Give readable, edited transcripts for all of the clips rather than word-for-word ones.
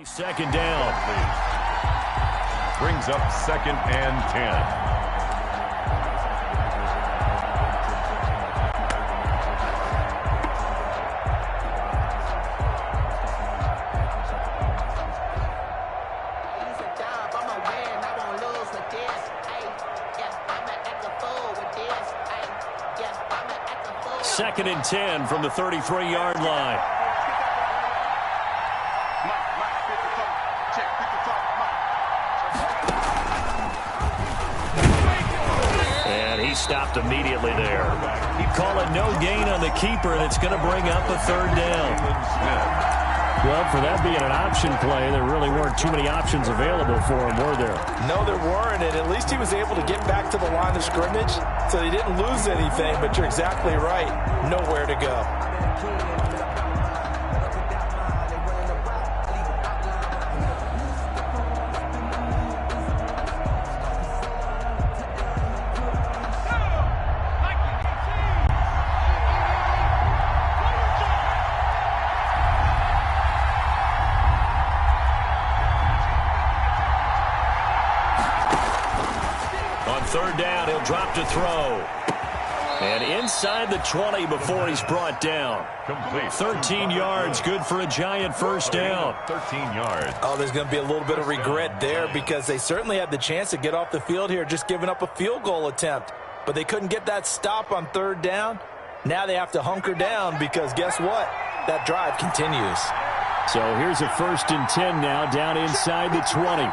Second down. Brings up 2nd and 10. Second and 10 from the 33-yard line. And he stopped immediately there. He'd call it no gain on the keeper, and it's going to bring up a 3rd down. Well, for that being an option play, there really weren't too many options available for him, were there? No, there weren't, and at least he was able to get back to the line of scrimmage, so he didn't lose anything, but you're exactly right. Nowhere to go. On 3rd down, he'll drop to throw. And inside the 20 before he's brought down. Complete. 13 yards, good for a giant 1st down. 13 yards. Oh, there's going to be a little bit of regret there because they certainly had the chance to get off the field here, just giving up a field goal attempt. But they couldn't get that stop on 3rd down. Now they have to hunker down because guess what? That drive continues. So here's a 1st and 10 now down inside the 20.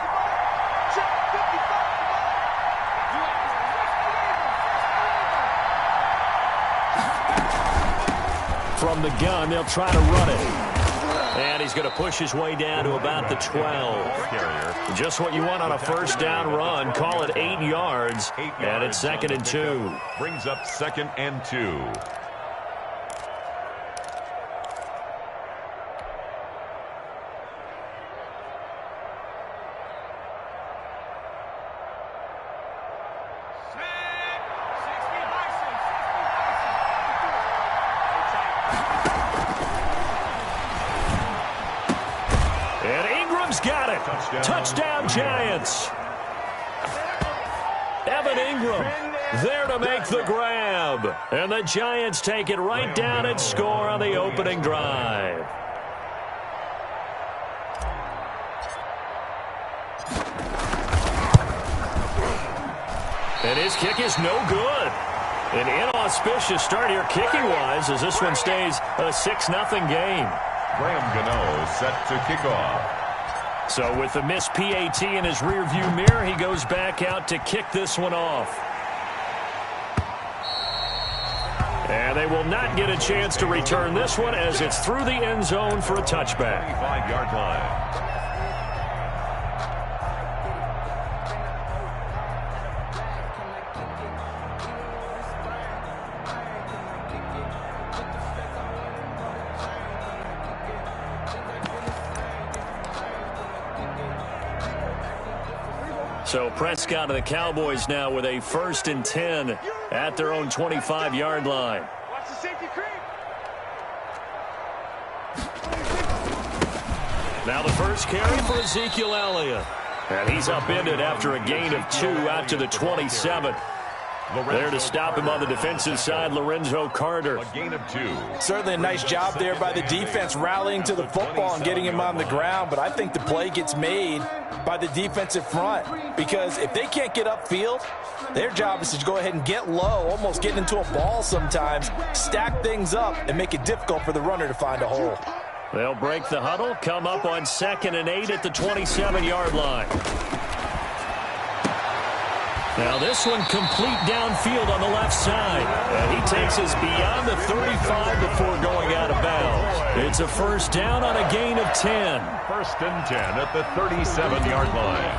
From the gun, they'll try to run it. And he's going to push his way down to about the 12. Just what you want on a 1st down run. Call it 8 yards. And it's 2nd and 2. Brings up 2nd and 2. Got it. Touchdown, Giants. Evan Ingram there to make the grab. And the Giants take it right down and score on the opening drive. And his kick is no good. An inauspicious start here kicking-wise as this one stays a 6-0 game. Graham Gano set to kick off. So with the missed PAT in his rearview mirror, he goes back out to kick this one off. And they will not get a chance to return this one as it's through the end zone for a touchback. 25-yard line. So Prescott and the Cowboys now with a 1st and 10 at their own 25-yard line. Watch the safety creep. Now the first carry for Ezekiel Elliott. And he's upended after a gain of 2 out to the 27. There to stop him on the defensive side, Lorenzo Carter. A gain of 2. Certainly a nice job there by the defense rallying to the football and getting him on the ground, but I think the play gets made by the defensive front because if they can't get upfield, their job is to go ahead and get low, almost get into a ball sometimes, stack things up, and make it difficult for the runner to find a hole. They'll break the huddle, come up on 2nd and 8 at the 27-yard line. Now this one complete downfield on the left side. And he takes us beyond the 35 before going out of bounds. It's a 1st down on a gain of 10. 1st and 10 at the 37-yard line.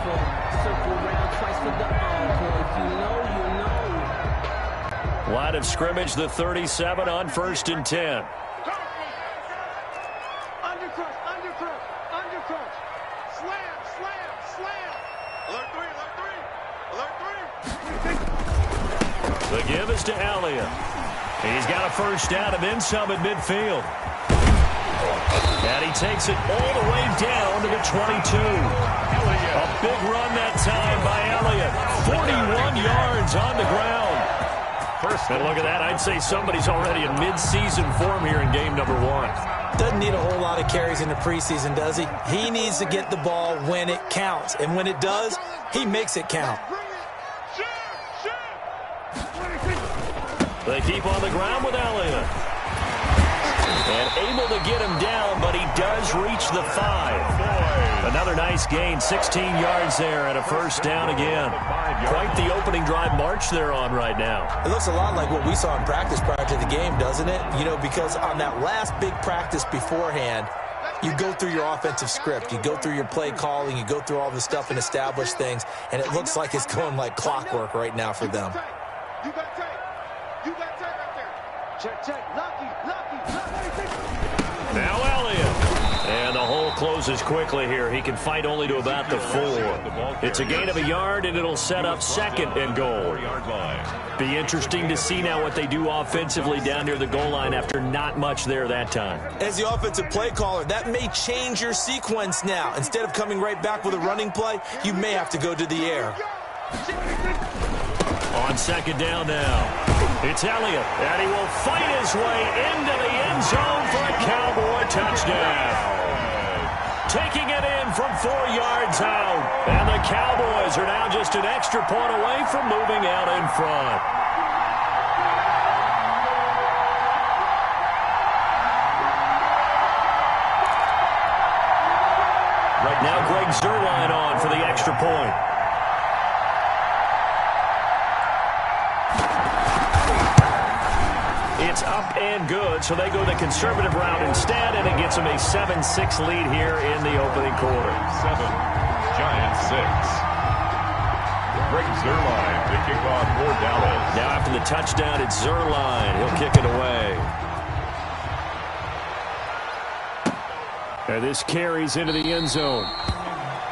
Line of scrimmage, the 37 on 1st and 10. The give is to Elliott. He's got a 1st down and then some at midfield. And he takes it all the way down to the 22. A big run that time by Elliott. 41 yards on the ground. And look at that. I'd say somebody's already in mid-season form here in game number 1. Doesn't need a whole lot of carries in the preseason, does he? He needs to get the ball when it counts. And when it does, he makes it count. They keep on the ground with Elliott. And able to get him down, but he does reach the 5. Another nice gain, 16 yards there and a first down again. Quite the opening drive march they're on right now. It looks a lot like what we saw in practice prior to the game, doesn't it? You know, because on that last big practice beforehand, you go through your offensive script. You go through your play calling. You go through all the stuff and establish things. And it looks like it's going like clockwork right now for them. You got tape. You got tape right there. Check, check. Lucky. Now Elliott. And the hole closes quickly here. He can fight only to about the 4. It's a gain of a yard, and it'll set up second and goal. Be interesting to see now what they do offensively down near the goal line after not much there that time. As the offensive play caller, that may change your sequence now. Instead of coming right back with a running play, you may have to go to the air. On second down now. It's Elliott, and he will fight his way into the end zone for a Cowboy touchdown. Taking it in from 4 yards out, and the Cowboys are now just an extra point away from moving out in front. Now Greg Zuerlein on for the extra point. It's up and good, so they go the conservative route instead, and it gets them a 7-6 lead here in the opening quarter. 7, Giants 6. Greg Zuerlein to kick off for Dallas. Now after the touchdown, it's Zuerlein. He'll kick it away. And this carries into the end zone.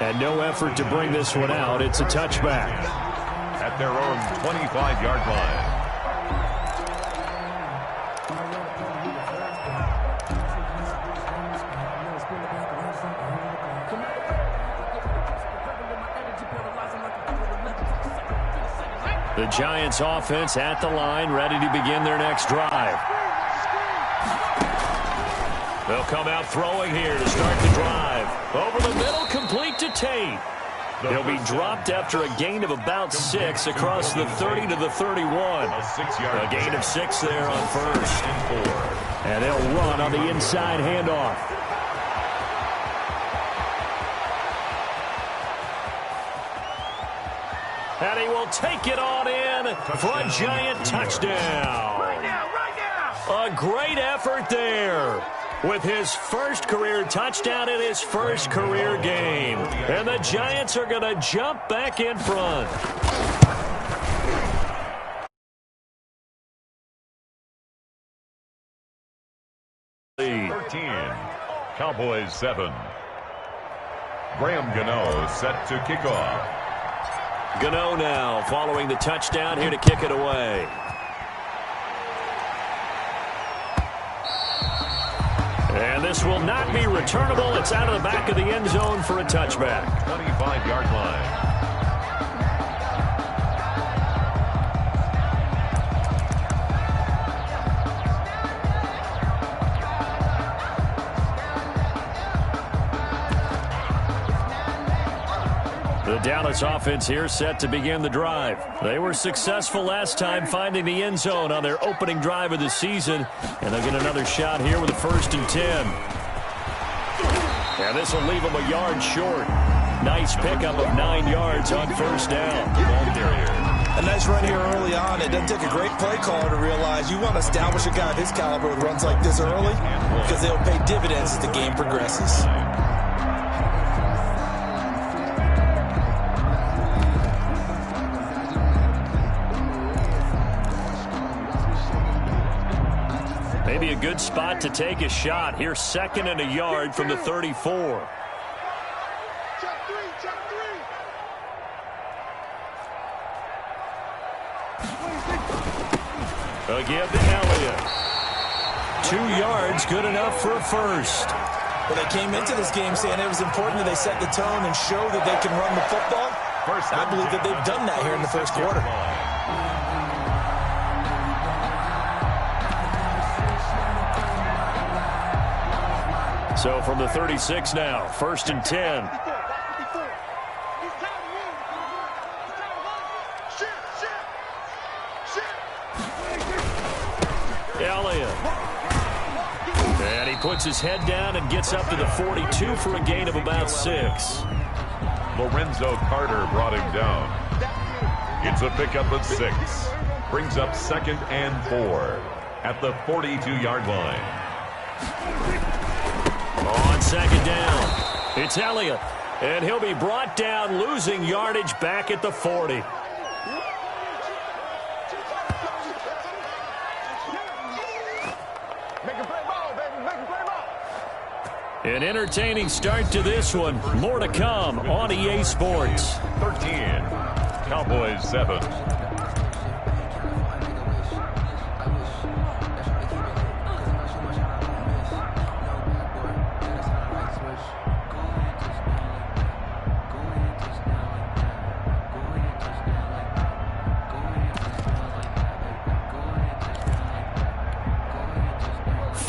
And no effort to bring this one out. It's a touchback. At their own 25-yard line. The Giants offense at the line, ready to begin their next drive. They'll come out throwing here to start the drive. Over the middle, complete to Tate. He'll be dropped after a gain of about 6 across the 30 to the 31. A gain of 6 there on first. And they'll run on the inside handoff. And he will take it on in for a Giant touchdown. Right now. A great effort there with his first career touchdown in his first career game. And the Giants are going to jump back in front. Lead. 13, Cowboys 7. Graham Gano set to kick off. Gano now following the touchdown here to kick it away. And this will not be returnable. It's out of the back of the end zone for a touchback. 25-yard line. The Dallas offense here set to begin the drive. They were successful last time finding the end zone on their opening drive of the season. And they'll get another shot here with a 1st and 10. And this will leave them a yard short. Nice pickup of 9 yards on first down. A nice run here early on. It doesn't take a great play caller to realize you want to establish a guy of his caliber with runs like this early because they'll pay dividends as the game progresses. Maybe a good spot to take a shot. Here's 2nd and a yard from the 34. A give to Elliott. 2 yards, good enough for a first. Well, they came into this game saying it was important that they set the tone and show that they can run the football. I believe that they've done that here in the first quarter. So from the 36 now, 1st and 10. Elliott. And he puts his head down and gets up to the 42 for a gain of about 6. Lorenzo Carter brought him down. It's a pickup of 6. Brings up 2nd and 4 at the 42-yard line. On 2nd down, it's Elliott. And he'll be brought down, losing yardage back at the 40. An entertaining start to this one. More to come on EA Sports. 13. Cowboys 7.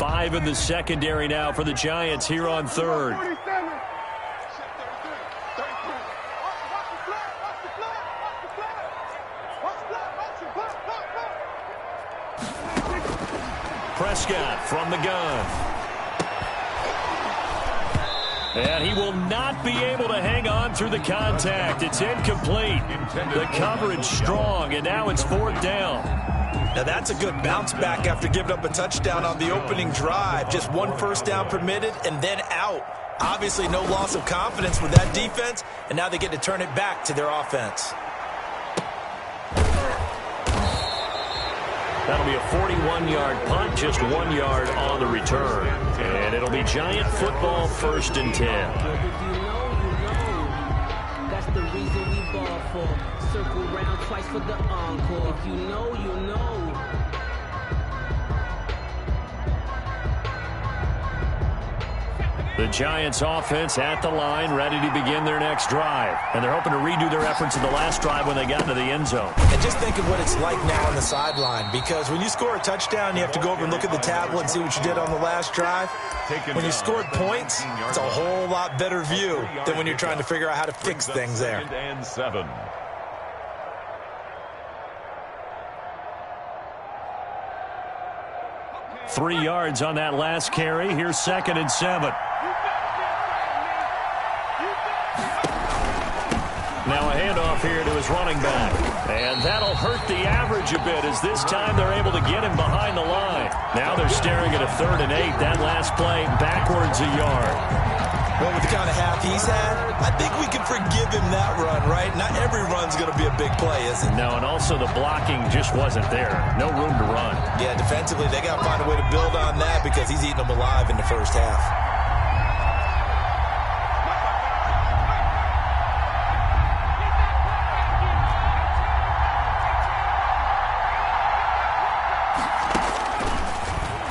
5 in the secondary now for the Giants here on 3rd. Prescott from the gun. And he will not be able to hang on through the contact. It's incomplete. The coverage strong, and now it's 4th down. Now that's a good bounce back after giving up a touchdown on the opening drive. Just 1 first down permitted and then out. Obviously no loss of confidence with that defense, and now they get to turn it back to their offense. That'll be a 41-yard punt, just 1 yard on the return. And it'll be Giant football, 1st and 10. That's the reason we ball for. Circle round twice for the encore. If you know, you know. The Giants offense at the line, ready to begin their next drive. And they're hoping to redo their efforts in the last drive when they got into the end zone. And just think of what it's like now on the sideline, because when you score a touchdown, you have to go over and look at the tablet and see what you did on the last drive. When you scored points, it's a whole lot better view than when you're trying to figure out how to fix things there. 2nd and 7. Three yards on that last carry. Here's 2nd and 7. Now a handoff here to his running back. And that'll hurt the average a bit as this time they're able to get him behind the line. Now they're staring at a 3rd and 8. That last play backwards a yard. Well, with the kind of half he's had, I think we can forgive him that run, right? Not every run's going to be a big play, is it? No, and also the blocking just wasn't there. No room to run. Yeah, defensively, they got to find a way to build on that because he's eating them alive in the first half.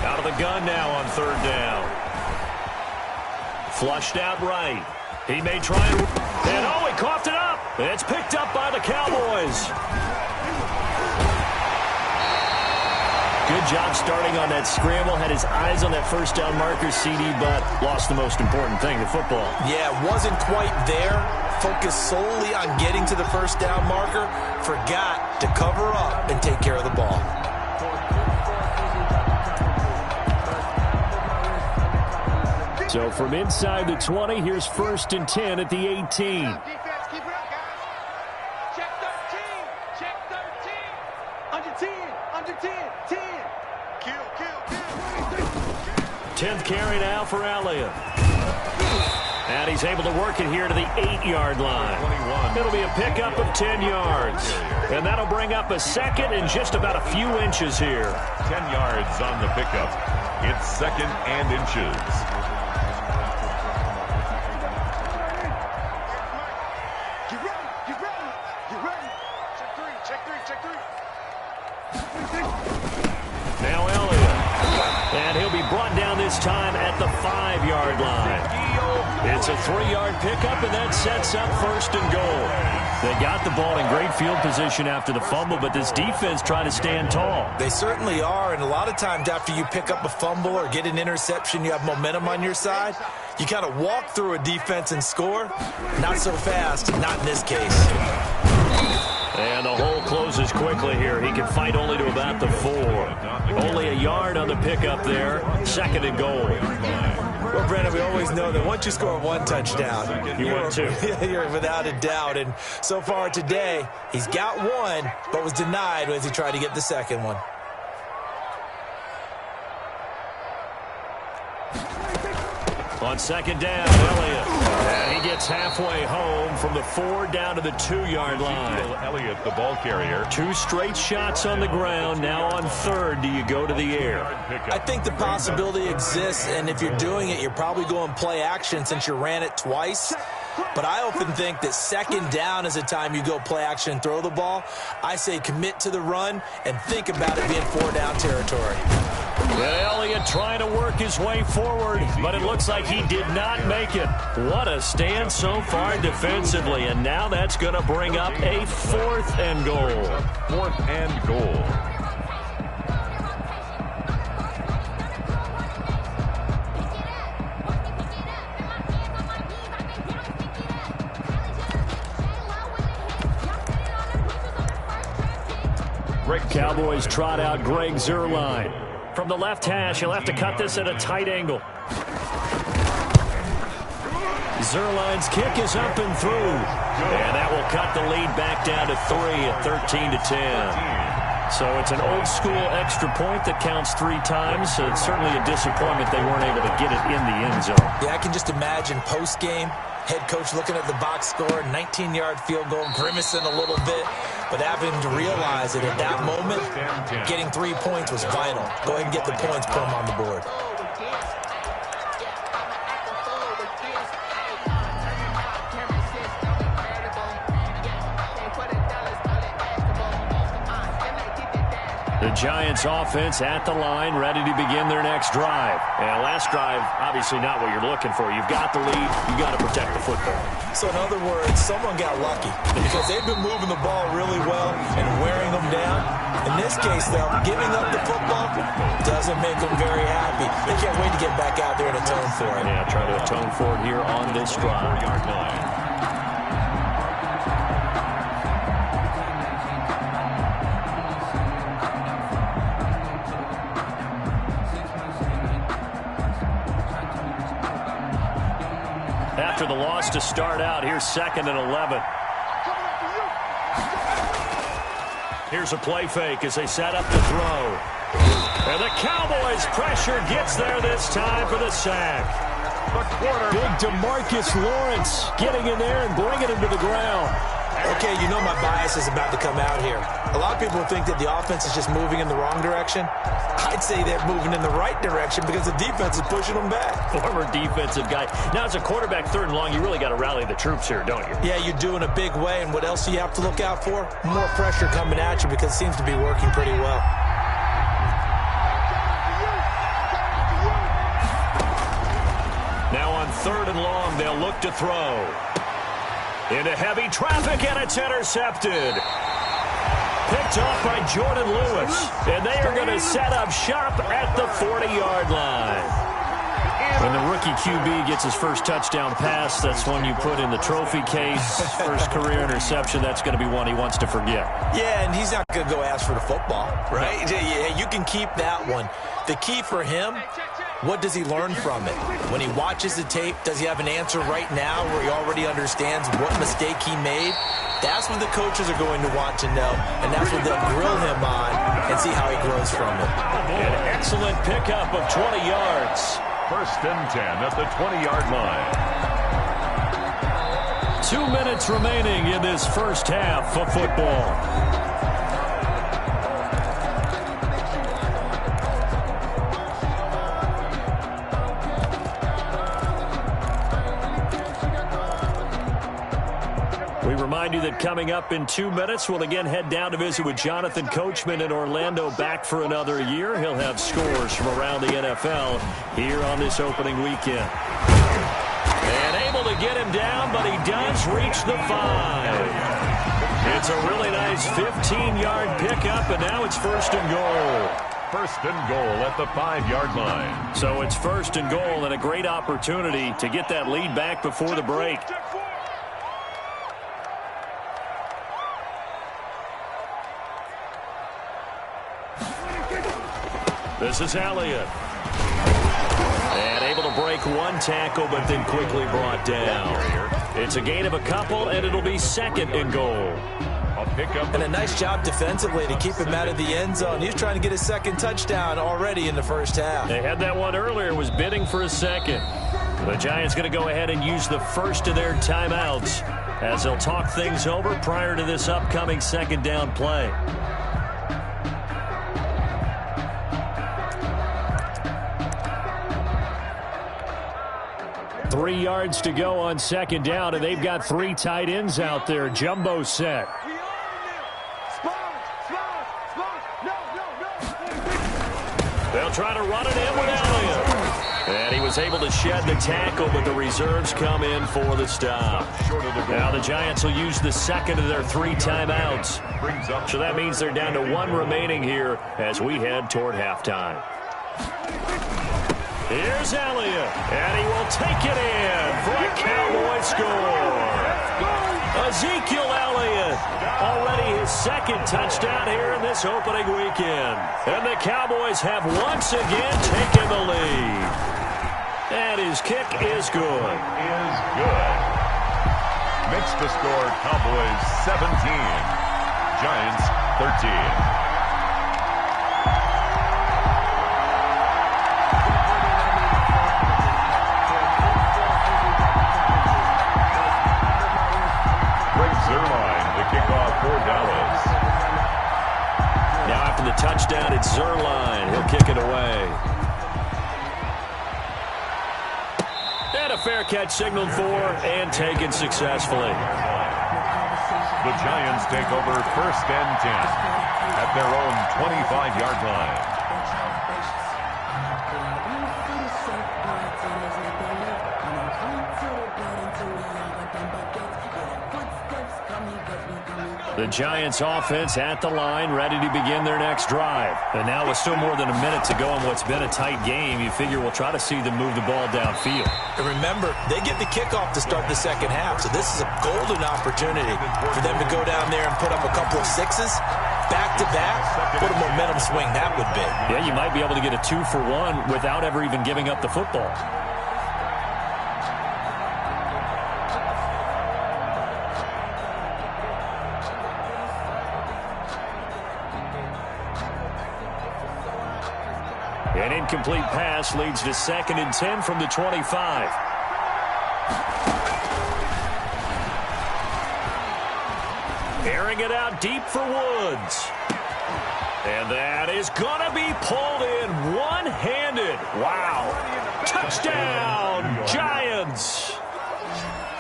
Out of the gun now on 3rd down. Flushed out right. He may try and oh, he coughed it up. It's picked up by the Cowboys. Good job starting on that scramble. Had his eyes on that first down marker, CD, but lost the most important thing, the football. Yeah, wasn't quite there. Focused solely on getting to the first down marker. Forgot to cover up and take care of the ball. So from inside the 20, here's 1st and 10 at the 18. Defense, keep it up, guys. Check 13. Check 13. Under 10. Under 10. 10. Kill. 10th carry now for Elliott. And he's able to work it here to the 8-yard line. 21. It'll be a pickup of 10 yards. And that'll bring up a 2nd and just about a few inches here. 10 yards on the pickup. It's 2nd and inches. a 3-yard pickup, and that sets up 1st and goal. They got the ball in great field position after the fumble, but this defense trying to stand tall. They certainly are, and a lot of times after you pick up a fumble or get an interception, you have momentum on your side. You kind of walk through a defense and score. Not so fast, not in this case. And the hole closes quickly here. He can fight only to about the 4. Only a yard on the pickup there. 2nd and goal. Well, Brandon, we always know that once you score 1 touchdown, you're without a doubt. And so far today, he's got 1, but was denied as he tried to get the 2nd one. On 2nd down, Elliott. And he gets halfway home from the 4 down to the 2-yard line. Elliott, the ball carrier. 2 straight shots on the ground. Now on 3rd, do you go to the air? I think the possibility exists, and if you're doing it, you're probably going play action since you ran it twice. But I often think that 2nd down is the time you go play action and throw the ball. I say commit to the run and think about it being 4-down territory. And Elliott trying to work his way forward, but it looks like he did not make it. What a stand so far defensively, and now that's going to bring up a 4th and goal. 4th and goal. Cowboys trot out Greg Zuerlein. From the left hash, he'll have to cut this at a tight angle. Zuerlein's kick is up and through. And that will cut the lead back down to 3 at 13-10. So it's an old-school extra point that counts 3 times. So it's certainly a disappointment they weren't able to get it in the end zone. Yeah, I can just imagine post-game, head coach looking at the box score, 19-yard field goal, grimacing a little bit. But having to realize that at that moment, getting 3 points was vital. Go ahead and get the points, put them on the board. The Giants offense at the line, ready to begin their next drive. And last drive, obviously not what you're looking for. You've got the lead. You've got to protect the football. So in other words, someone got lucky because they've been moving the ball really well and wearing them down. In this case, though, giving up the football doesn't make them very happy. They can't wait to get back out there and atone for it. Yeah, try to atone for it here on this drive. After the loss to start out, here's 2nd and 11. Here's a play fake as they set up the throw. And the Cowboys' pressure gets there this time for the sack. Big DeMarcus Lawrence getting in there and bringing him to the ground. Okay, you know my bias is about to come out here. A lot of people think that the offense is just moving in the wrong direction. I'd say they're moving in the right direction because the defense is pushing them back. Former defensive guy. Now, as a quarterback 3rd and long, you really got to rally the troops here, don't you? Yeah, you're doing a big way, and what else do you have to look out for? More pressure coming at you because it seems to be working pretty well. Now on 3rd and long, they'll look to throw. Into heavy traffic, and it's intercepted. Picked off by Jordan Lewis. And they are going to set up shop at the 40-yard line. When the rookie QB gets his first touchdown pass, that's one you put in the trophy case. First career interception, that's going to be one he wants to forget. Yeah, and he's not going to go ask for the football, right? Yeah, you can keep that one. The key for him, what does he learn from it? When he watches the tape, does he have an answer right now where he already understands what mistake he made? That's what the coaches are going to want to know, and that's what they'll grill him on and see how he grows from it. An excellent pickup of 20 yards. 1st and 10 at the 20-yard line. 2 minutes remaining in this first half of football. We remind you that coming up in 2 minutes, we'll again head down to visit with Jonathan Coachman in Orlando, back for another year. He'll have scores from around the NFL here on this opening weekend. And able to get him down, but he does reach the 5. It's a really nice 15-yard pickup, and now it's 1st and goal. 1st and goal at the 5-yard line. So it's 1st and goal and a great opportunity to get that lead back before the break. This is Elliott. And able to break one tackle, but then quickly brought down. It's a gain of a couple, and it'll be 2nd and goal. And a nice job defensively to keep him out of the end zone. He's trying to get his 2nd touchdown already in the 1st half. They had that one earlier, was bidding for a 2nd. The Giants going to go ahead and use the first of their timeouts as they'll talk things over prior to this upcoming 2nd down play. Three yards to go on 2nd down, and they've got 3 tight ends out there. Jumbo set. They'll try to run it in with Elliott. And he was able to shed the tackle, but the reserves come in for the stop. Now the Giants will use the 2nd of their 3 timeouts. So that means they're down to 1 remaining here as we head toward halftime. Here's Elliott, and he will take it in for a Cowboy score. Ezekiel Elliott, already his 2nd touchdown here in this opening weekend. And the Cowboys have once again taken the lead. And his kick is good. Makes the score Cowboys 17, Giants 13. Now after the touchdown, it's Zerline. He'll kick it away. And a fair catch signaled for and taken successfully. The Giants take over 1st and 10 at their own 25-yard line. The Giants offense at the line, ready to begin their next drive. And now with still more than a minute to go in what's been a tight game, you figure we'll try to see them move the ball downfield. And remember, they get the kickoff to start the 2nd half, so this is a golden opportunity for them to go down there and put up a couple of 6s. Back-to-back, what a momentum swing that would be. Yeah, you might be able to get a 2-for-1 without ever even giving up the football. An incomplete pass leads to 2nd and 10 from the 25. Airing it out deep for Woods. And that is going to be pulled in one-handed. Wow. Touchdown, Giants.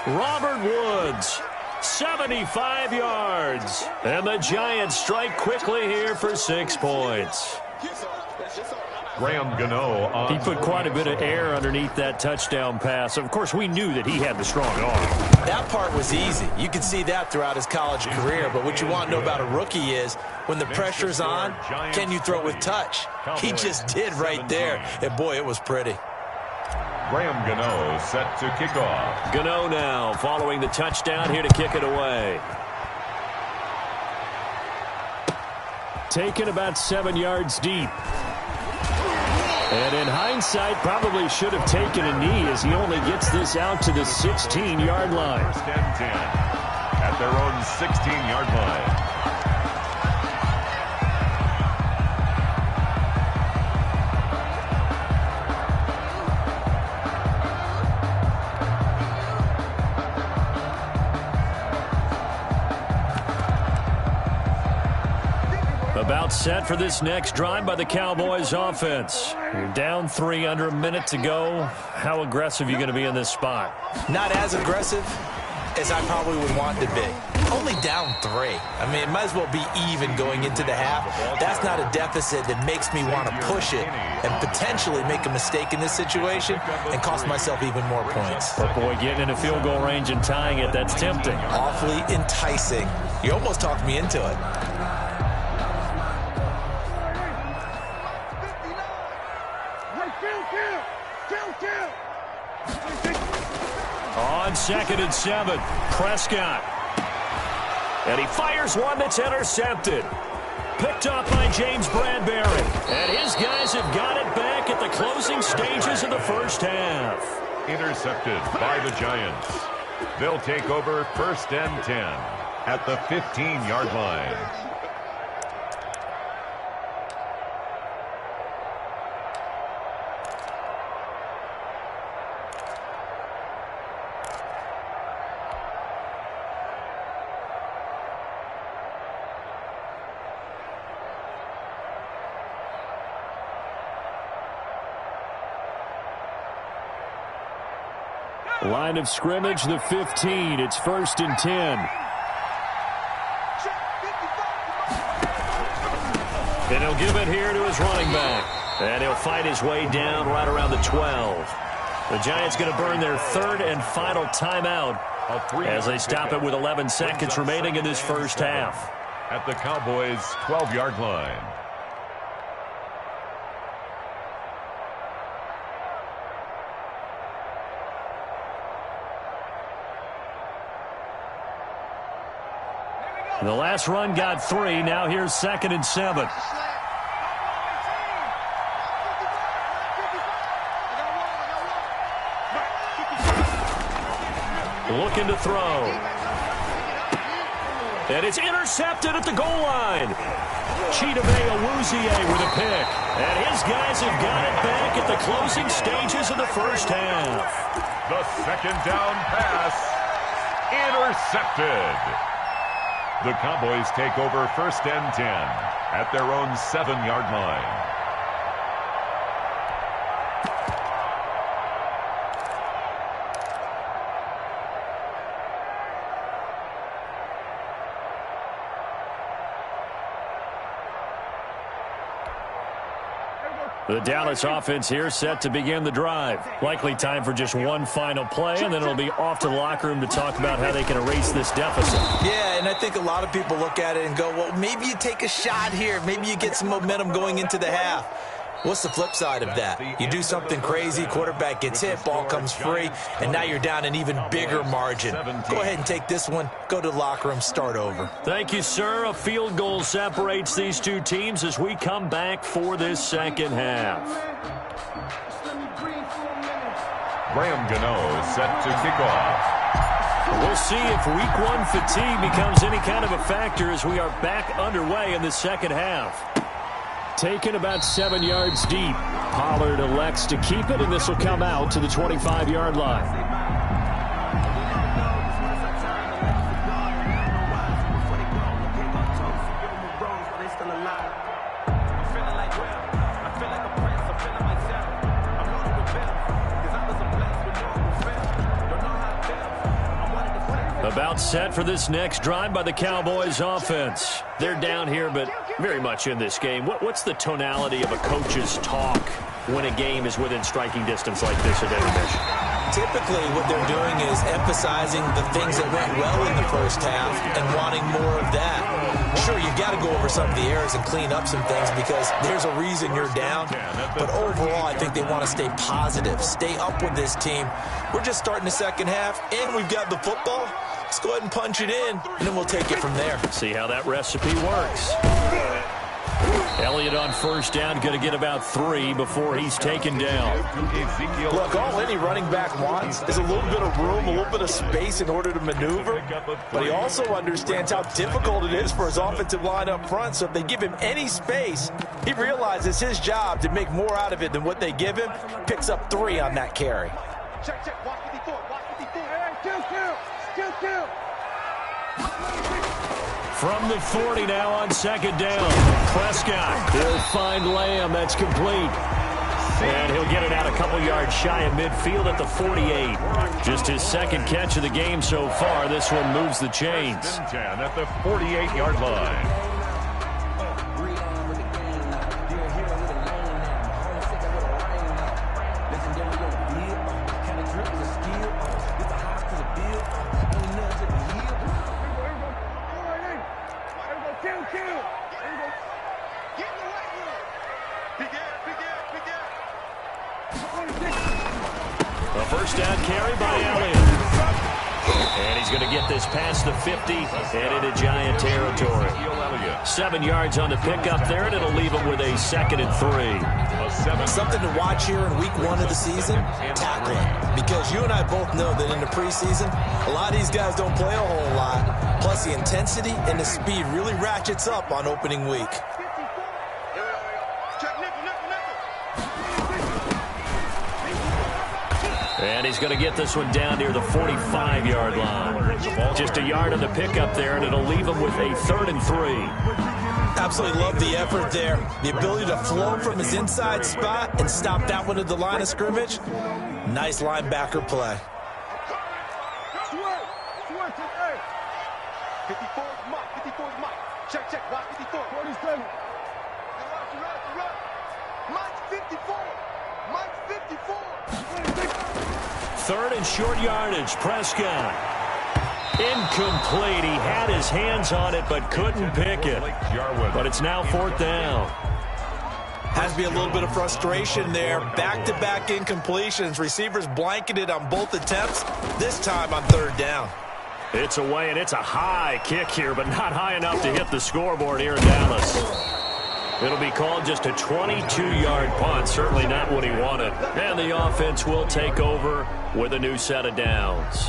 Robert Woods, 75 yards. And the Giants strike quickly here for 6 points. Graham Gano on. He put quite a bit of air underneath that touchdown pass. Of course, we knew that he had the strong arm. That part was easy. You could see that throughout his college career. But what you want to know about a rookie is when the pressure's on, can you throw with touch? He just did right there. And, boy, it was pretty. Graham Gano set to kick off. Gano now following the touchdown here to kick it away. Taken about 7 yards deep. And in hindsight, probably should have taken a knee as he only gets this out to the 16-yard line. 1st and 10 at their own 16-yard line. About set for this next drive by the Cowboys offense. You're down 3, under a minute to go. How aggressive are you going to be in this spot? Not as aggressive as I probably would want to be. only down 3. I mean, it might as well be even going into the half. That's not a deficit that makes me want to push it and potentially make a mistake in this situation and cost myself even more points. But boy, getting in a field goal range and tying it, that's tempting. Awfully enticing. You almost talked me into it. On 2nd and 7, Prescott. And he fires one that's intercepted. Picked off by James Bradbury. And his guys have got it back at the closing stages of the first half. Intercepted by the Giants. They'll take over 1st and 10 at the 15-yard line. Line of scrimmage, the 15. It's 1st and 10. And he'll give it here to his running back. And he'll fight his way down right around the 12. The Giants going to burn their 3rd and final timeout as they stop it with 11 seconds remaining in this first half. At the Cowboys' 12-yard line. The last run got 3. Now here's 2nd and 7. Looking to throw. And it's intercepted at the goal line. Chidobe Awuzie with a pick. And his guys have got it back at the closing stages of the first half. The 2nd down pass. Intercepted. The Cowboys take over 1st and 10 at their own 7-yard line. The Dallas offense here set to begin the drive. Likely time for just one final play, and then it'll be off to the locker room to talk about how they can erase this deficit. Yeah, and I think a lot of people look at it and go, well, maybe you take a shot here. Maybe you get some momentum going into the half. What's the flip side of that? You do something crazy, quarterback gets hit, ball comes free, and now you're down an even bigger margin. Go ahead and take this one, go to the locker room, start over. Thank you, sir. A field goal separates these two teams as we come back for this second half. Graham Gano is set to kick off. We'll see if week 1 fatigue becomes any kind of a factor as we are back underway in the second half. Taken about 7 yards deep. Pollard elects to keep it, and this will come out to the 25-yard line. About set for this next drive by the Cowboys offense. They're down here, but very much in this game. What's the tonality of a coach's talk when a game is within striking distance like this at intermission? Typically, what they're doing is emphasizing the things that went well in the first half and wanting more of that. Sure, you've got to go over some of the errors and clean up some things because there's a reason you're down. But overall, I think they want to stay positive, stay up with this team. We're just starting the second half, and we've got the football. Let's go ahead and punch it in, and then we'll take it from there. See how that recipe works. Elliott on first down, going to get about 3 before he's taken down. Look, all any running back wants is a little bit of room, a little bit of space in order to maneuver. But he also understands how difficult it is for his offensive line up front. So if they give him any space, he realizes his job to make more out of it than what they give him. Picks up 3 on that carry. Check, check, watch 54, watch 54. Hey, kill. From the 40 now on second down. Prescott. He'll find Lamb. That's complete. And he'll get it out a couple yards shy of midfield at the 48. Just his second catch of the game so far. This one moves the chains. 10 at the 48-yard line. A first down carry by Elliott. And he's going to get this past the 50 and into Giant territory. 7 yards on the pickup there, and it'll leave him with a 2nd and 3. Something to watch here in week 1 of the season, tackling. Because you and I both know that in the preseason, a lot of these guys don't play a whole lot. Plus, the intensity and the speed really ratchets up on opening week. And he's going to get this one down near the 45-yard line. Just a yard on the pickup there, and it'll leave him with a 3rd and 3. Absolutely love the effort there. The ability to flow from his inside spot and stop that one at the line of scrimmage. Nice linebacker play. 54 is Mike. 54 is Mike. Check. Watch 54. 47. Mike's 54. Mike's 54. 3rd and short yardage. Prescott. Incomplete. He had his hands on it but couldn't pick it. But it's now 4th down. Has to be a little bit of frustration there. Back-to-back incompletions. Receivers blanketed on both attempts. This time on 3rd down. It's away, and it's a high kick here, but not high enough to hit the scoreboard here in Dallas. It'll be called just a 22-yard punt. Certainly not what he wanted. And the offense will take over with a new set of downs.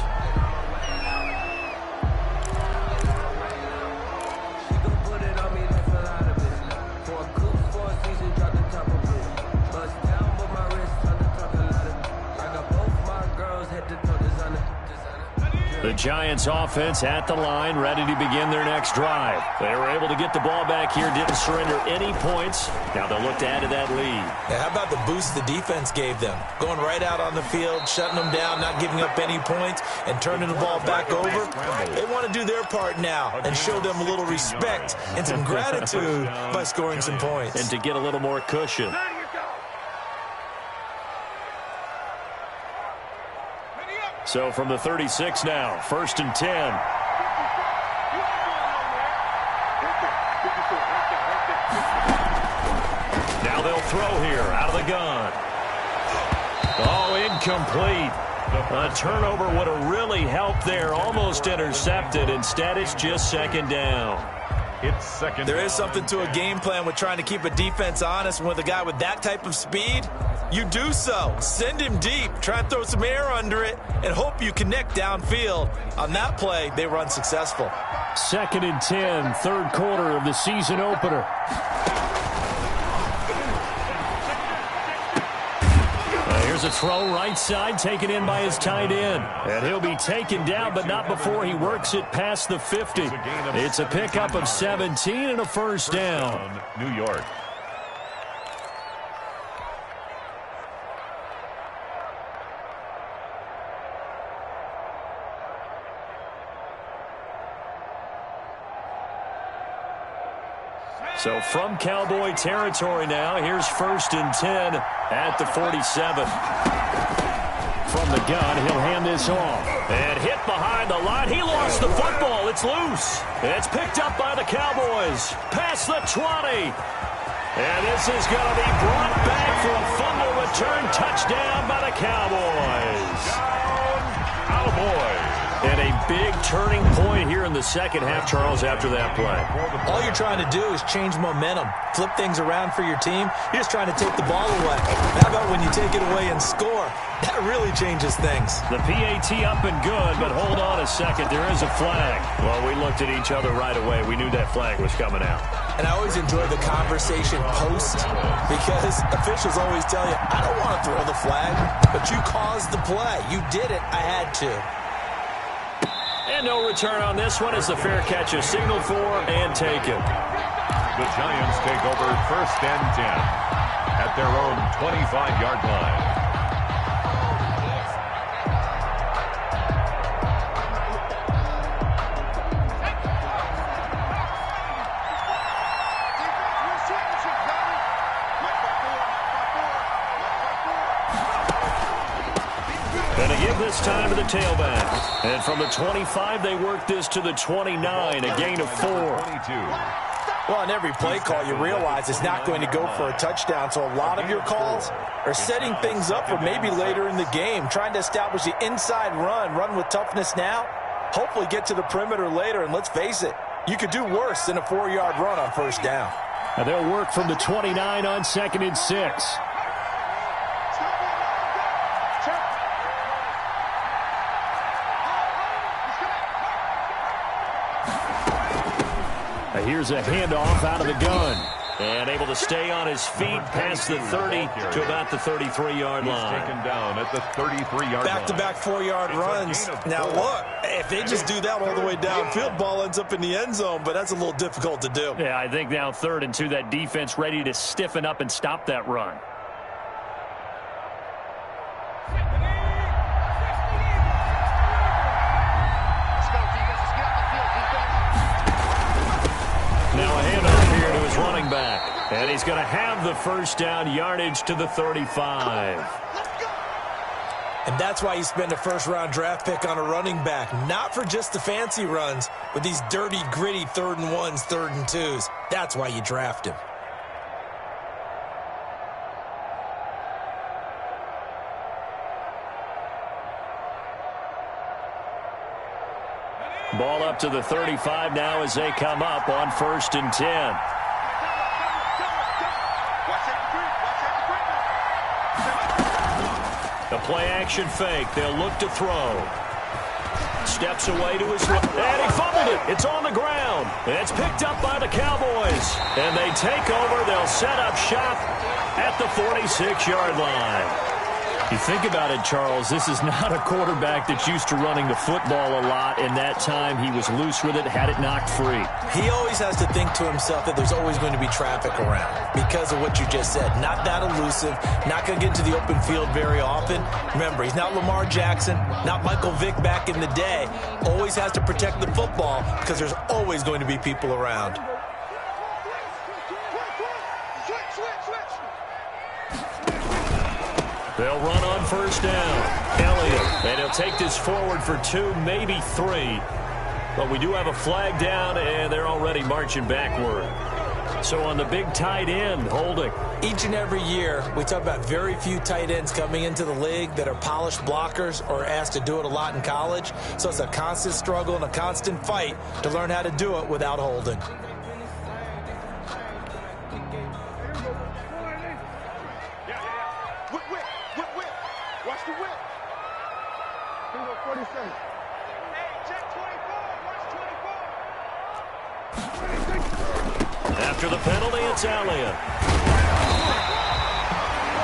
The Giants offense at the line, ready to begin their next drive. They were able to get the ball back here, didn't surrender any points. Now they'll look to add to that lead. Yeah, how about the boost the defense gave them? Going right out on the field, shutting them down, not giving up any points, and turning the ball back over. They want to do their part now and show them a little respect and some gratitude by scoring some points. And to get a little more cushion. So from the 36 now, 1st and 10. Now they'll throw here out of the gun. Oh, incomplete. A turnover would have really helped there. Almost intercepted. Instead, it's just 2nd down. It's 2nd. There is something to a game plan with trying to keep a defense honest. With a guy with that type of speed, you do so. Send him deep. Try and throw some air under it and hope you connect downfield. On that play, they were unsuccessful. 2nd and 10, 3rd quarter of the season opener. Here's a throw right side, taken in by his tight end. And he'll be taken down, but not before he works it past the 50. It's a pickup of 17 and a 1st down. New York. So from Cowboy territory now, here's 1st and 10 at the 47. From the gun, he'll hand this off. And hit behind the line. He lost the football. It's loose. It's picked up by the Cowboys. Past the 20. And this is going to be brought back for a fumble return touchdown by the Cowboys. Cowboys. And a big turning point here in the 2nd half, Charles, after that play. All you're trying to do is change momentum, flip things around for your team. You're just trying to take the ball away. How about when you take it away and score? That really changes things. The PAT up and good, but hold on a second. There is a flag. Well, we looked at each other right away. We knew that flag was coming out. And I always enjoy the conversation post because officials always tell you, I don't want to throw the flag, but you caused the play. You did it. I had to. And no return on this one as the fair catch is signaled for and taken. The Giants take over 1st and 10 at their own 25-yard line. This time to the tailback. And from the 25, they work this to the 29, a gain of 4. Well, on every play call, you realize it's not going to go for a touchdown, so a lot of your calls are setting things up for maybe later in the game, trying to establish the inside run with toughness now, hopefully get to the perimeter later, and let's face it, you could do worse than a 4-yard run on 1st down. Now they'll work from the 29 on 2nd and 6. Here's a handoff out of the gun. And able to stay on his feet past the 30 to about the 33-yard line. He's taken down at the 33-yard line. Back-to-back 4-yard runs. Now, look, if they just do that all the way downfield, ball ends up in the end zone, but that's a little difficult to do. Yeah, I think now 3rd and 2, that defense ready to stiffen up and stop that run. Running back, and he's going to have the 1st down, yardage to the 35. And that's why you spend a 1st-round draft pick on a running back, not for just the fancy runs, but these dirty, gritty 3rd and 1s, 3rd and 2s. That's why you draft him. Ball up to the 35 now as they come up on 1st and 10. The play-action fake. They'll look to throw. Steps away to his left. And he fumbled it. It's on the ground. It's picked up by the Cowboys. And they take over. They'll set up shop at the 46-yard line. You think about it, Charles, this is not a quarterback that's used to running the football a lot. In that time, he was loose with it, had it knocked free. He always has to think to himself that there's always going to be traffic around because of what you just said. Not that elusive, not going to get into the open field very often. Remember, he's not Lamar Jackson, not Michael Vick back in the day. Always has to protect the football because there's always going to be people around. They'll run on 1st down. Elliott, and he'll take this forward for 2, maybe 3. But we do have a flag down, and they're already marching backward. So on the big tight end, holding. Each and every year, we talk about very few tight ends coming into the league that are polished blockers or asked to do it a lot in college. So it's a constant struggle and a constant fight to learn how to do it without holding. After the penalty, it's Elliott.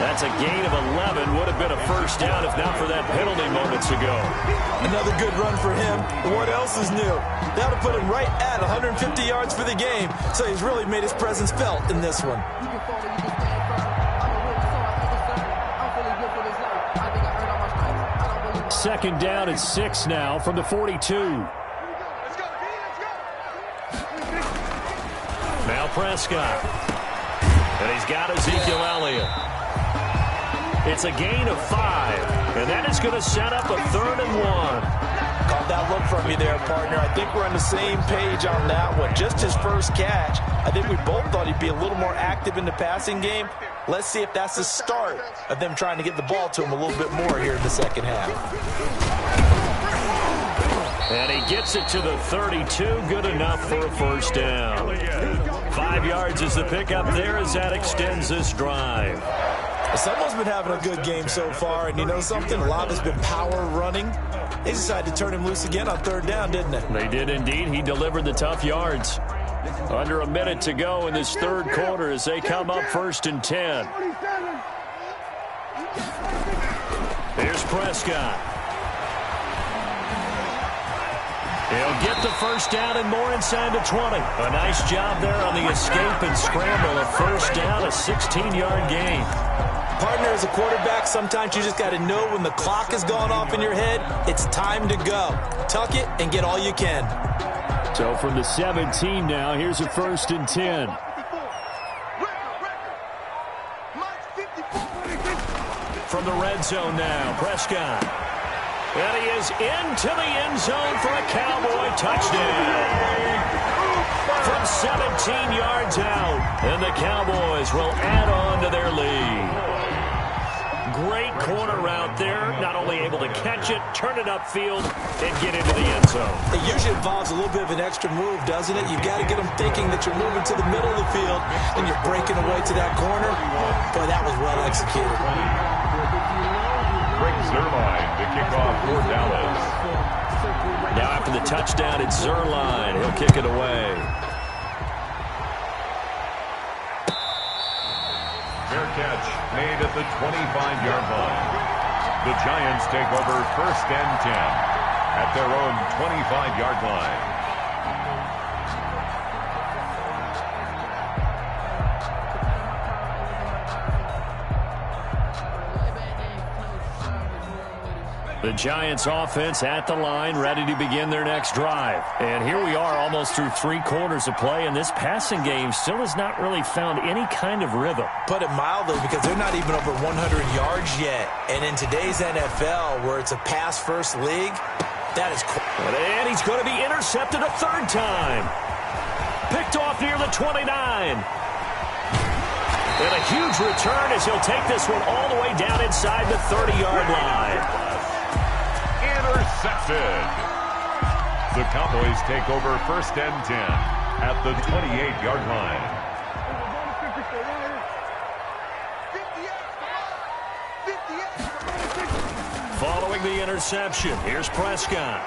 That's a gain of 11. Would have been a 1st down if not for that penalty moments ago. Another good run for him. What else is new? That'll put him right at 150 yards for the game. So he's really made his presence felt in this one. Second down and 6 now from the 42. Now Prescott. And he's got Ezekiel Elliott. It's a gain of 5. And that is going to set up a 3rd and 1. Caught that look from you there, partner. I think we're on the same page on that one. Just his first catch. I think we both thought he'd be a little more active in the passing game. Let's see if that's the start of them trying to get the ball to him a little bit more here in the second half. And he gets it to the 32. Good enough for a 1st down. 5 yards is the pickup there as that extends this drive. Someone's been having a good game so far, and you know something? A lot has been power running. They decided to turn him loose again on 3rd down, didn't they? They did indeed. He delivered the tough yards. Under a minute to go in this 3rd quarter as they come up 1st and 10. Here's Prescott. He'll get the first down and more inside the 20. A nice job there on the escape and scramble. A first down, a 16-yard gain. Partner, as a quarterback, sometimes you just got to know when the clock has gone off in your head, it's time to go. Tuck it and get all you can. So from the 17 now, here's a first and 10. From the red zone now, Prescott. And he is into the end zone for a Cowboy touchdown. From 17 yards out, and the Cowboys will add on to their lead. Great corner route there. Not only able to catch it, turn it upfield, and get into the end zone. It usually involves a little bit of an extra move, doesn't it? You've got to get them thinking that you're moving to the middle of the field, and you're breaking away to that corner. Boy, that was well executed. Brings Zerline to kick off for Dallas. Now after the touchdown, it's Zerline. He'll kick it away. Fair catch made at the 25-yard line. The Giants take over first and 10 at their own 25-yard line. The Giants offense at the line, ready to begin their next drive. And here we are almost through 3 quarters of play, and this passing game still has not really found any kind of rhythm. Put it mildly, because they're not even over 100 yards yet. And in today's NFL, where it's a pass-first league, that is cool. And he's going to be intercepted a 3rd time. Picked off near the 29. And a huge return as he'll take this one all the way down inside the 30-yard line. Intercepted. The Cowboys take over first and 10 at the 28-yard line. Following the interception, here's Prescott.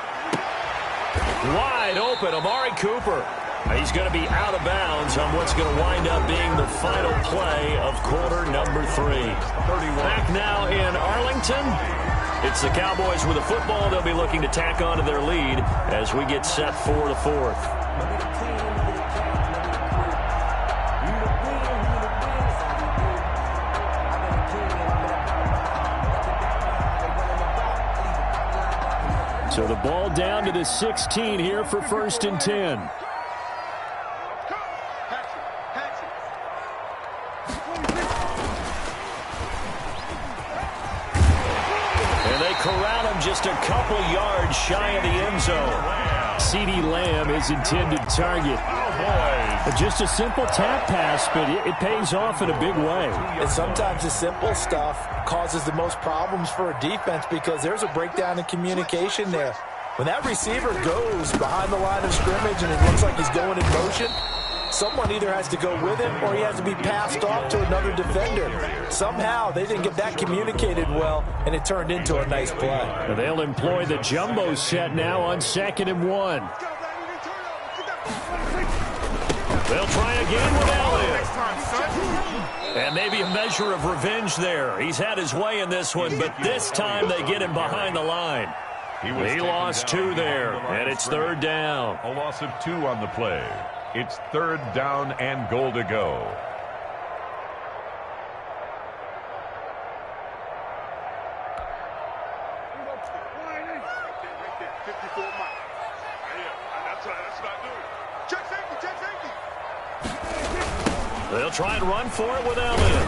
Wide open, Amari Cooper. He's going to be out of bounds on what's going to wind up being the final play of quarter number 3. Back now in Arlington. It's the Cowboys with the football. They'll be looking to tack on to their lead as we get set for the 4th. So the ball down to the 16 here for first and 10. Corral him just a couple yards shy of the end zone. CeeDee Lamb is intended target. Just a simple tap pass, but it pays off in a big way. And sometimes the simple stuff causes the most problems for a defense because there's a breakdown in communication there. When that receiver goes behind the line of scrimmage and it looks like he's going in motion, someone either has to go with him or he has to be passed off to another defender. Somehow they didn't get that communicated well, and it turned into a nice play. They'll employ the jumbo set now on 2nd and 1. They'll try again with Elliott. And maybe a measure of revenge there. He's had his way in this one, but this time they get him behind the line. He lost 2 there, and it's 3rd down. A loss of 2 on the play. It's 3rd down and goal to go. They'll try and run for it with Elliott.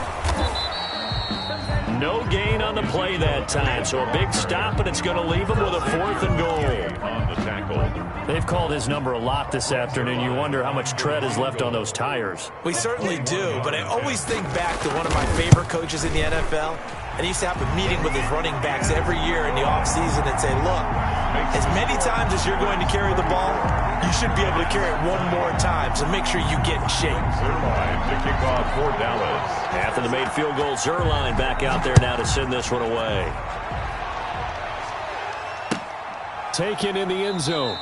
No gain on the play that time, so a big stop, and it's going to leave him with a 4th and goal. On the tackle. They've called his number a lot this afternoon. You wonder how much tread is left on those tires. We certainly do, but I always think back to one of my favorite coaches in the NFL, and he used to have a meeting with his running backs every year in the offseason and say, look, as many times as you're going to carry the ball, you should be able to carry it one more time, so make sure you get in shape. Zerline to kick off for Dallas. After the made field goal, Zerline back out there now to send this one away. Taken in the end zone.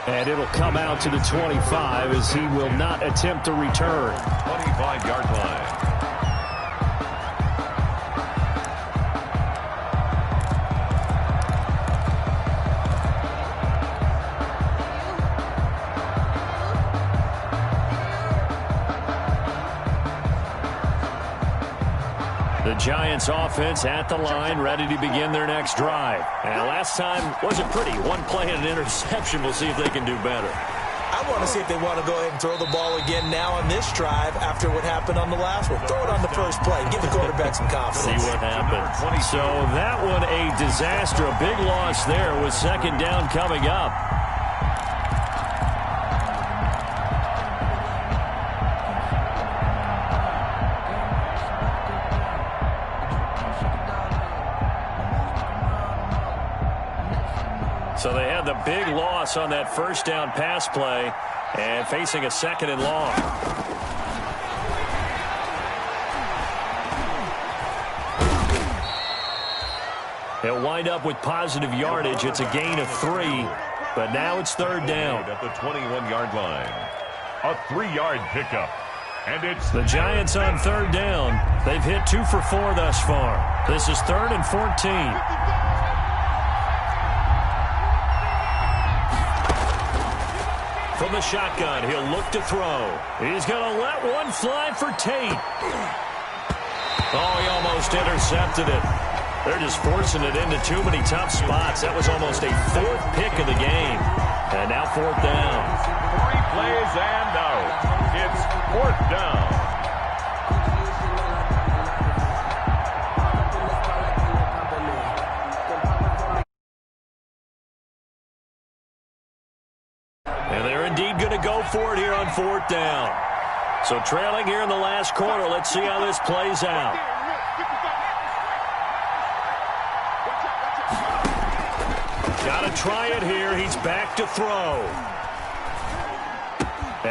And it'll come out to the 25 as he will not attempt to return. 25-yard line. The Giants offense at the line, ready to begin their next drive. And last time wasn't pretty. One play and an interception. We'll see if they can do better. I want to see if they want to go ahead and throw the ball again now on this drive after what happened on the last one. Throw it on the first play. Give the quarterback some confidence. See what happens. So that one a disaster. A big loss there with second down coming up. So they had the big loss on that first down pass play and facing a second and long. He'll wind up with positive yardage. It's a gain of 3, but now it's third down. At the 21-yard line. A 3-yard pickup. And it's the Giants on third down. They've hit 2 for 4 thus far. This is 3rd and 14. From the shotgun, he'll look to throw. He's going to let one fly for Tate. Oh, he almost intercepted it. They're just forcing it into too many tough spots. That was almost a 4th pick of the game. And now 4th down. 3 plays and out. It's 4th down. And they're indeed going to go for it here on 4th down. So trailing here in the last quarter. Let's see how this plays out. Got to try it here. He's back to throw.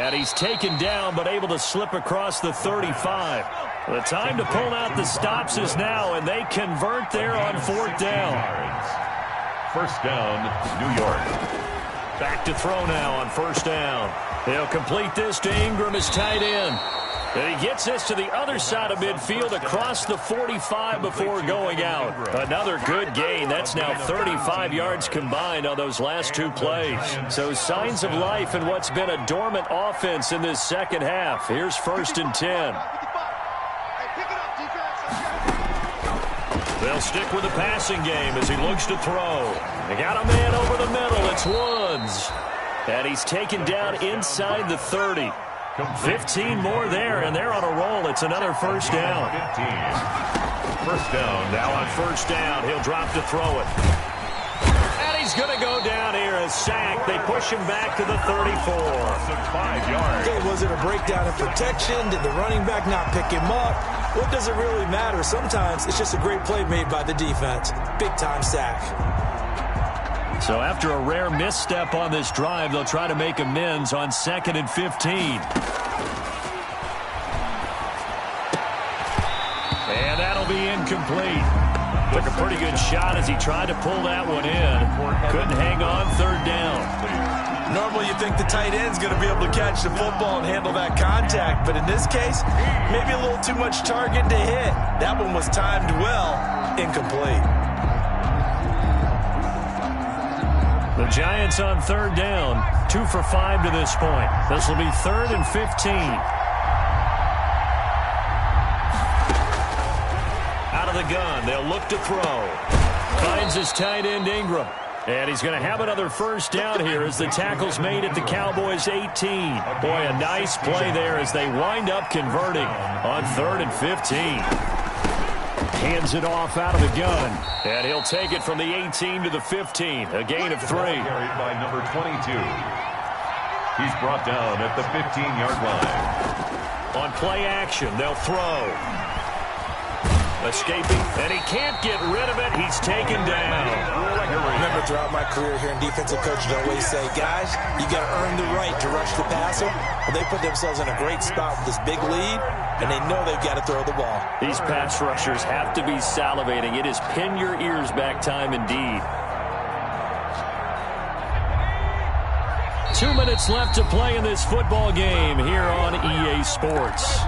And he's taken down but able to slip across the 35. The time to pull out the stops is now, and they convert there on 4th down. First down, New York. Back to throw now on first down. He'll complete this to Ingram, his tight end. And he gets this to the other side of midfield across the 45 before going out. Another good gain. That's now 35 yards combined on those last 2 plays. So signs of life in what's been a dormant offense in this second half. Here's 1st and 10. They'll stick with the passing game as he looks to throw. They got a man over the middle. It's Woods. And he's taken down inside the 30. 15 more there, and they're on a roll. It's another first down. 15. First down. Now on first down, he'll drop to throw it. And he's going to go down here, a sack. They push him back to the 34. 5 yards. Okay, was it a breakdown in protection? Did the running back not pick him up? What does it really matter? Sometimes it's just a great play made by the defense. Big-time sack. So after a rare misstep on this drive, they'll try to make amends on 2nd and 15. And that'll be incomplete. Took a pretty good shot as he tried to pull that one in. Couldn't hang on, 3rd down. Normally you think the tight end's going to be able to catch the football and handle that contact, but in this case, maybe a little too much target to hit. That one was timed well, incomplete. The Giants on 3rd down, 2 for 5 to this point. This will be 3rd and 15. Out of the gun, they'll look to throw. Finds his tight end Ingram. And he's going to have another first down here as the tackle's made at the Cowboys' 18. Boy, a nice play there as they wind up converting on 3rd and 15. Hands it off out of the gun. And he'll take it from the 18 to the 15. A gain of 3. Carried by number 22. He's brought down at the 15-yard line. On play action, they'll throw. Escaping, and he can't get rid of it. He's taken down. Remember, throughout my career here in defensive coaching, I always say, guys, you got to earn the right to rush the passer. Well, they put themselves in a great spot with this big lead, and they know they've got to throw the ball. These pass rushers have to be salivating. It is pin your ears back time indeed. 2 minutes left to play in this football game here on EA Sports.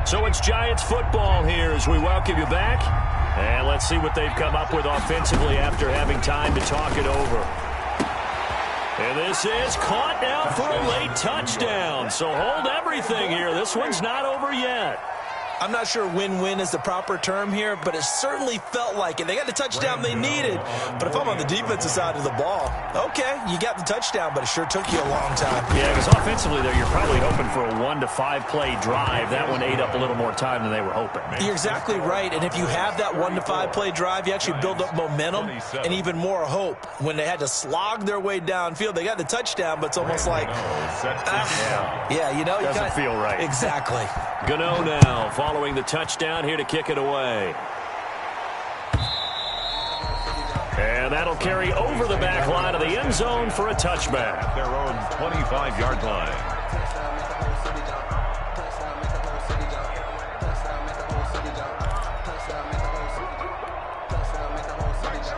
So it's Giants football here as we welcome you back. And let's see what they've come up with offensively after having time to talk it over. And this is caught now for a late touchdown. So hold everything here. This one's not over yet. I'm not sure win-win is the proper term here, but it certainly felt like it. They got the touchdown they needed. But if I'm on the defensive side of the ball, okay, you got the touchdown, but it sure took you a long time. Yeah, because offensively there, you're probably hoping for a 1 to 5 play drive. That one ate up a little more time than they were hoping. You're exactly right, and if you have that 1 to 5 play drive, you actually build up momentum and even more hope. When they had to slog their way downfield, they got the touchdown, but it's almost like, yeah, you know, doesn't feel right. Exactly. Gano now following the touchdown here to kick it away. And that'll carry over the back line of the end zone for a touchback. At their own 25-yard line.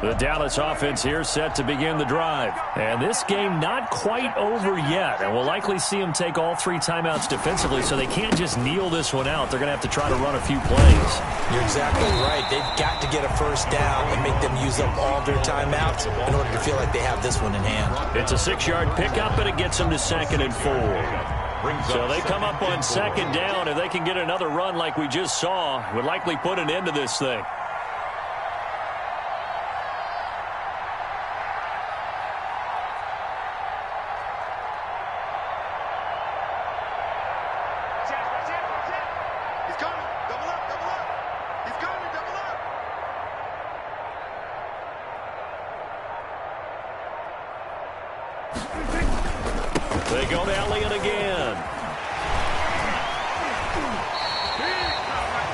The Dallas offense here set to begin the drive. And this game not quite over yet. And we'll likely see them take all 3 timeouts defensively, so they can't just kneel this one out. They're going to have to try to run a few plays. You're exactly right. They've got to get a first down and make them use up all their timeouts in order to feel like they have this one in hand. It's a 6-yard pickup, and it gets them to 2nd and 4. So they come up on 2nd down. If they can get another run like we just saw, would likely put an end to this thing. They go to Elliott again.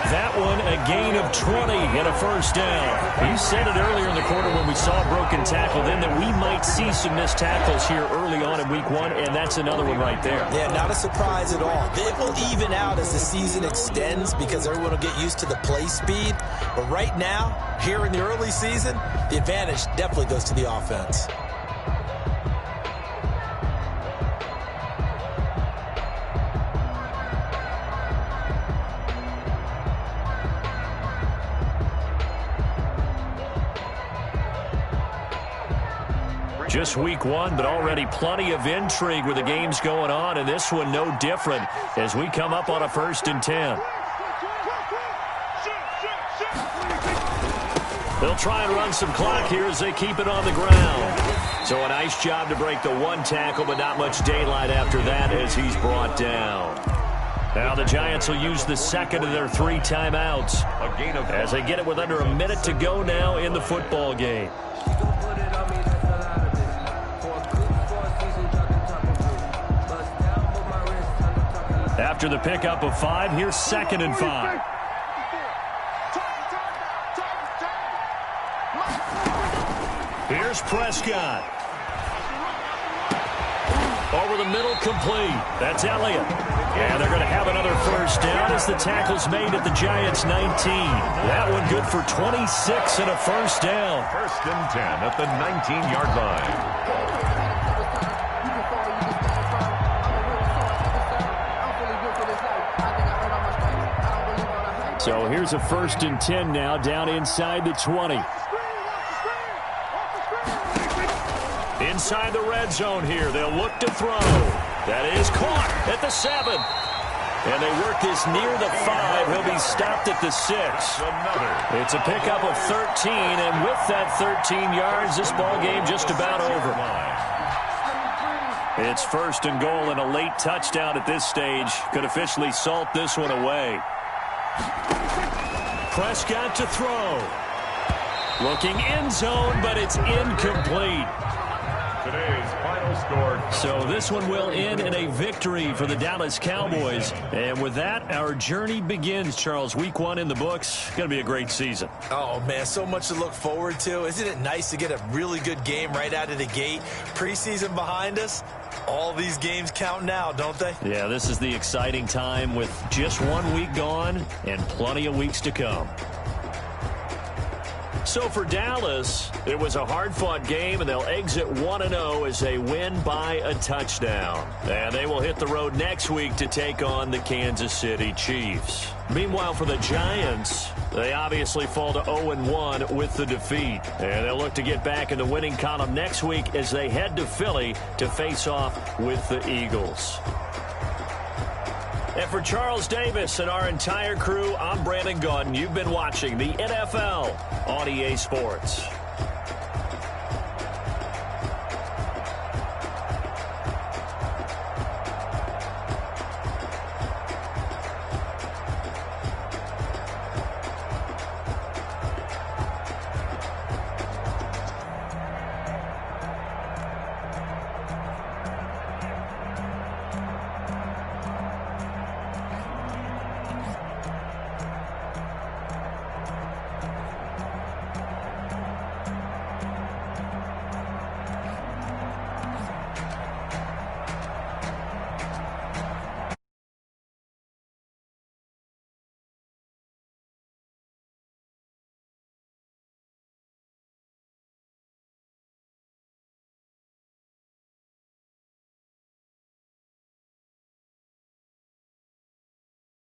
That one a gain of 20 and a first down. You said it earlier in the quarter when we saw a broken tackle then that we might see some missed tackles here early on in week 1, and that's another one right there. Yeah, not a surprise at all. It will even out as the season extends because everyone will get used to the play speed. But right now, here in the early season, the advantage definitely goes to the offense. Just week 1, but already plenty of intrigue with the games going on, and this one no different as we come up on a 1st and 10. They'll try and run some clock here as they keep it on the ground. So a nice job to break the 1 tackle, but not much daylight after that as he's brought down. Now the Giants will use the 2nd of their 3 timeouts as they get it with under a minute to go now in the football game. After the pickup of 5, here's 2nd and 5. Here's Prescott. Over the middle, complete. That's Elliott. And they're going to have another first down as the tackle's made at the Giants' 19. That one good for 26 and a first down. 1st and 10 at the 19-yard line. So here's a 1st and 10 now down inside the 20. Inside the red zone here. They'll look to throw. That is caught at the 7. And they work this near the 5. He'll be stopped at the 6. It's a pickup of 13, and with that 13 yards, this ball game just about over. It's 1st and goal, and a late touchdown at this stage could officially salt this one away. Prescott to throw. Looking end zone, but it's incomplete. Today's final score. So this one will end in a victory for the Dallas Cowboys. And with that, our journey begins, Charles. Week 1 in the books. Going to be a great season. Oh, man, so much to look forward to. Isn't it nice to get a really good game right out of the gate? Preseason behind us. All these games count now, don't they? Yeah, this is the exciting time with just 1 week gone and plenty of weeks to come. So for Dallas, it was a hard-fought game, and they'll exit 1-0 as they win by a touchdown. And they will hit the road next week to take on the Kansas City Chiefs. Meanwhile, for the Giants, they obviously fall to 0-1 with the defeat. And they'll look to get back in the winning column next week as they head to Philly to face off with the Eagles. And for Charles Davis and our entire crew, I'm Brandon Gaudin. You've been watching the NFL on EA Sports.